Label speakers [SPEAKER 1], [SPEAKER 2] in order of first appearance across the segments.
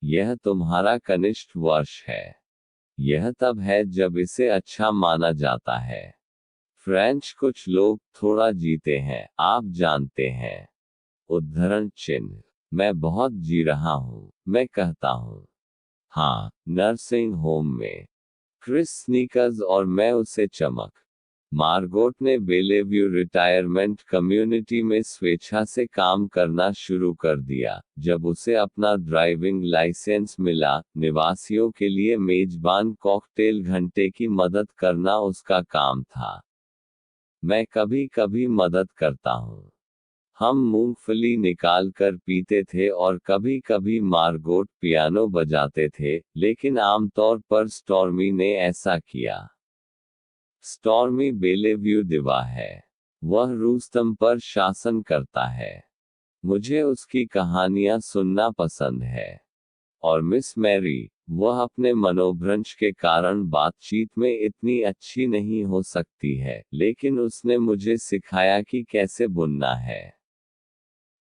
[SPEAKER 1] यह तुम्हारा कनिष्ठ वर्ष है। यह तब है जब इसे अच्छा माना जाता है। फ्रेंच कुछ लोग थोड़ा जीते हैं, आप जानते हैं। उद्धरण चिन्ह। मैं बहुत जी रहा हूँ, मैं कहता हूँ। हाँ, नर्सिंग होम में। क्रिस स्नीकर्स और मैं उसे चमक। मार्गोट ने बेलेव्यू रिटायरमेंट कम्युनिटी में स्वेच्छा से काम करना शुरू कर दिया जब उसे अपना ड्राइविंग लाइसेंस मिला। निवासियों के लिए मेजबान कॉकटेल घंटे की मदद करना उसका काम था। मैं कभी कभी मदद करता हूँ। हम मूंगफली निकाल कर पीते थे और कभी कभी मार्गोट पियानो बजाते थे, लेकिन आमतौर पर स्टॉर्मी ने ऐसा किया। स्टॉर्मी बेलेव्यू दिवा है। वह रूस्तम पर शासन करता है। मुझे उसकी कहानियां सुनना पसंद है। और मिस मैरी, वह अपने मनोभ्रंश के कारण बातचीत में इतनी अच्छी नहीं हो सकती है, लेकिन उसने मुझे सिखाया कि कैसे बुनना है।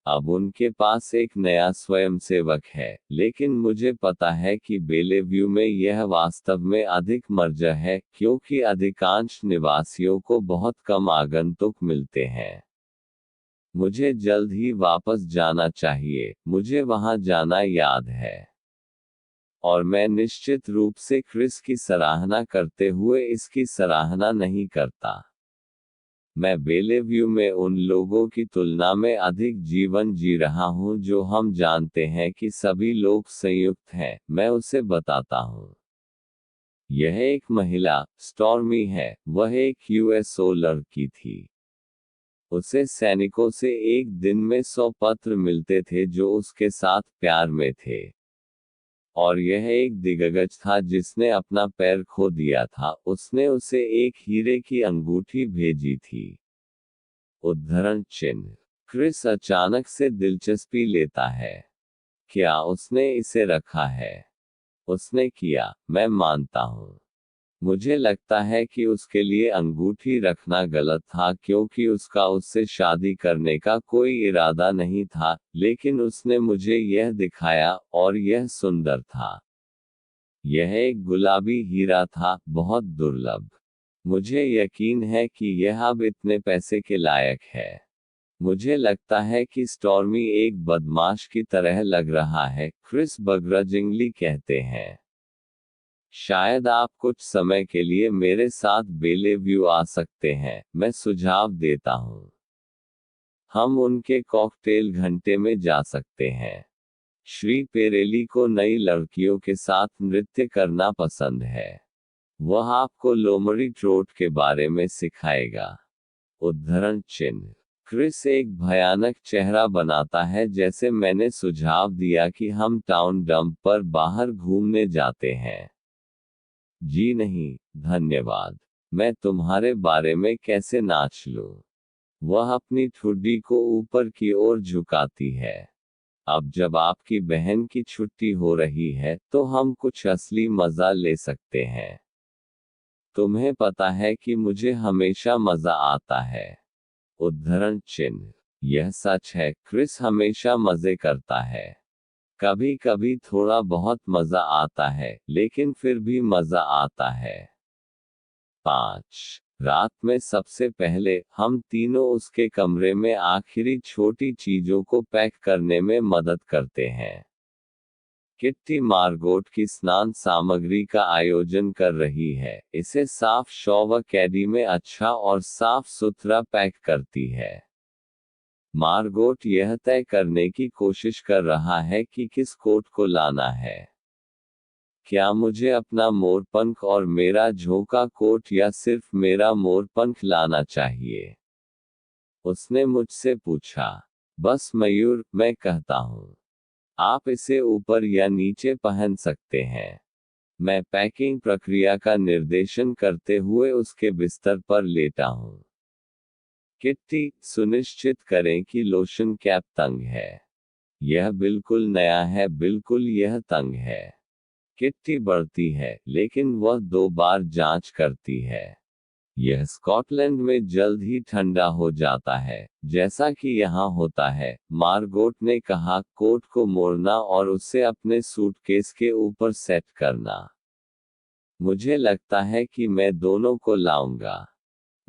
[SPEAKER 1] अब उनके पास एक नया स्वयंसेवक है, लेकिन मुझे पता है कि बेलेव्यू में यह वास्तव में अधिक मर्ज है, क्योंकि अधिकांश निवासियों को बहुत कम आगंतुक मिलते हैं। मुझे जल्द ही वापस जाना चाहिए, मुझे वहां जाना याद है। और मैं निश्चित रूप से क्रिस की सराहना करते हुए इसकी सराहना नहीं करता। मैं बेलेव्यू में उन लोगों की तुलना में अधिक जीवन जी रहा हूं जो हम जानते हैं कि सभी लोग संयुक्त हैं। मैं उसे बताता हूं। यह एक महिला, स्टॉर्मी है, वह एक यूएसओ लड़की थी। उसे सैनिकों से एक दिन में 100 पत्र मिलते थे जो उसके साथ प्यार में थे। और यह एक दिग्गज था जिसने अपना पैर खो दिया था, उसने उसे एक हीरे की अंगूठी भेजी थी। उद्धरण चिन्ह। क्रिस अचानक से दिलचस्पी लेता है। क्या उसने इसे रखा है? उसने किया, मैं मानता हूँ। मुझे लगता है कि उसके लिए अंगूठी रखना गलत था क्योंकि उसका उससे शादी करने का कोई इरादा नहीं था, लेकिन उसने मुझे यह दिखाया, और यह सुंदर था। यह एक गुलाबी हीरा था, बहुत दुर्लभ। मुझे यकीन है कि यह अब इतने पैसे के लायक है। मुझे लगता है कि स्टॉर्मी एक बदमाश की तरह लग रहा है, क्रिस बग्रजिंगली कहते हैं। शायद आप कुछ समय के लिए मेरे साथ बेलेव्यू आ सकते हैं, मैं सुझाव देता हूँ। हम उनके कॉकटेल घंटे में जा सकते हैं। श्री पेरेली को नई लड़कियों के साथ नृत्य करना पसंद है। वह आपको लोमड़ी ट्रोट के बारे में सिखाएगा। उद्धरण चिन्ह। क्रिस एक भयानक चेहरा बनाता है जैसे मैंने सुझाव दिया कि हम टाउन डंप पर बाहर घूमने जाते हैं। जी नहीं, धन्यवाद। मैं तुम्हारे बारे में कैसे नाच लूं? वह अपनी ठुड्डी को ऊपर की ओर झुकाती है। अब जब आपकी बहन की छुट्टी हो रही है तो हम कुछ असली मजा ले सकते हैं। तुम्हें पता है कि मुझे हमेशा मजा आता है। उद्धरण चिन्ह। यह सच है, क्रिस हमेशा मजे करता है। कभी कभी थोड़ा बहुत मजा आता है, लेकिन फिर भी मजा आता है। 5 रात में सबसे पहले, हम तीनों उसके कमरे में आखिरी छोटी चीजों को पैक करने में मदद करते हैं। किट्टी मार्गोट की स्नान सामग्री का आयोजन कर रही है, इसे साफ शॉवर कैडी में अच्छा और साफ सुथरा पैक करती है। मार्गोट यह तय करने की कोशिश कर रहा है कि किस कोट को लाना है। क्या मुझे अपना मोरपंख और मेरा झोंका कोट या सिर्फ मेरा मोरपंख लाना चाहिए? उसने मुझसे पूछा। बस मयूर, मैं कहता हूँ। आप इसे ऊपर या नीचे पहन सकते हैं। मैं पैकिंग प्रक्रिया का निर्देशन करते हुए उसके बिस्तर पर लेटा हूँ। किट्टी, सुनिश्चित करें कि लोशन कैप तंग है। यह बिल्कुल नया है, बिल्कुल यह तंग है। किट्टी बढ़ती है, लेकिन वह 2 बार जांच करती है। यह स्कॉटलैंड में जल्द ही ठंडा हो जाता है, जैसा कि यहाँ होता है, मार्गोट ने कहा, कोट को मोड़ना और उसे अपने सूटकेस के ऊपर सेट करना। मुझे लगता है कि मैं दोनों को लाऊंगा।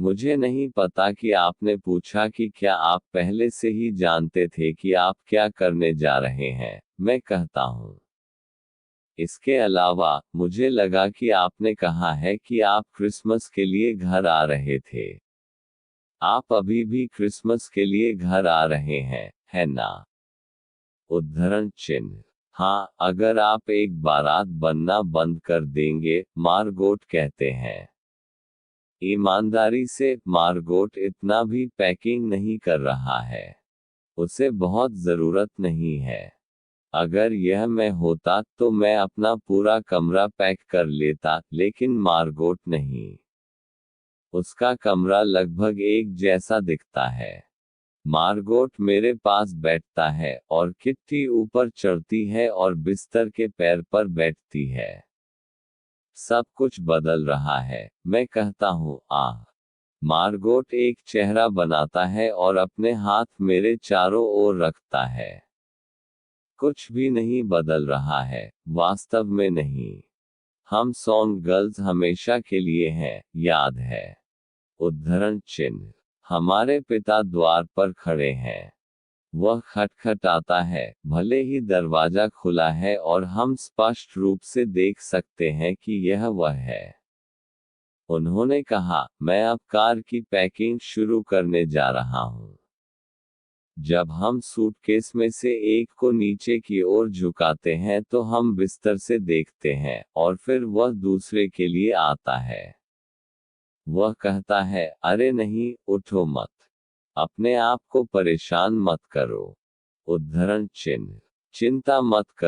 [SPEAKER 1] मुझे नहीं पता कि आपने पूछा कि क्या आप पहले से ही जानते थे कि आप क्या करने जा रहे हैं, मैं कहता हूँ। इसके अलावा, मुझे लगा कि आपने कहा है कि आप क्रिसमस के लिए घर आ रहे थे। आप अभी भी क्रिसमस के लिए घर आ रहे हैं, है ना? उद्धरण चिन्ह। हाँ, अगर आप एक बारात बनना बंद कर देंगे, मार्गोट कहते हैं। ईमानदारी से, मार्गोट इतना भी पैकिंग नहीं कर रहा है। उसे बहुत ज़रूरत नहीं है। अगर यह मैं होता तो मैं अपना पूरा कमरा पैक कर लेता, लेकिन मार्गोट नहीं। उसका कमरा लगभग एक जैसा दिखता है। मार्गोट मेरे पास बैठता है, और किट्टी ऊपर चढ़ती है और बिस्तर के पैर पर बैठती है। सब कुछ बदल रहा है, मैं कहता हूँ, आह। मार्गोट एक चेहरा बनाता है और अपने हाथ मेरे चारों ओर रखता है। कुछ भी नहीं बदल रहा है, वास्तव में नहीं। हम सॉन्ग गर्ल्स हमेशा के लिए हैं, याद है? उद्धरण चिन्ह। हमारे पिता द्वार पर खड़े हैं। वह खटखटाता है, भले ही दरवाजा खुला है और हम स्पष्ट रूप से देख सकते हैं कि यह वह है। उन्होंने कहा, मैं अब कार की पैकिंग शुरू करने जा रहा हूँ। जब हम सूटकेस में से एक को नीचे की ओर झुकाते हैं तो हम बिस्तर से देखते हैं, और फिर वह दूसरे के लिए आता है। वह कहता है, अरे नहीं, उठो मत। अपने आप को परेशान मत करो। उद्धरण चिन्ह। चिंता मत करो।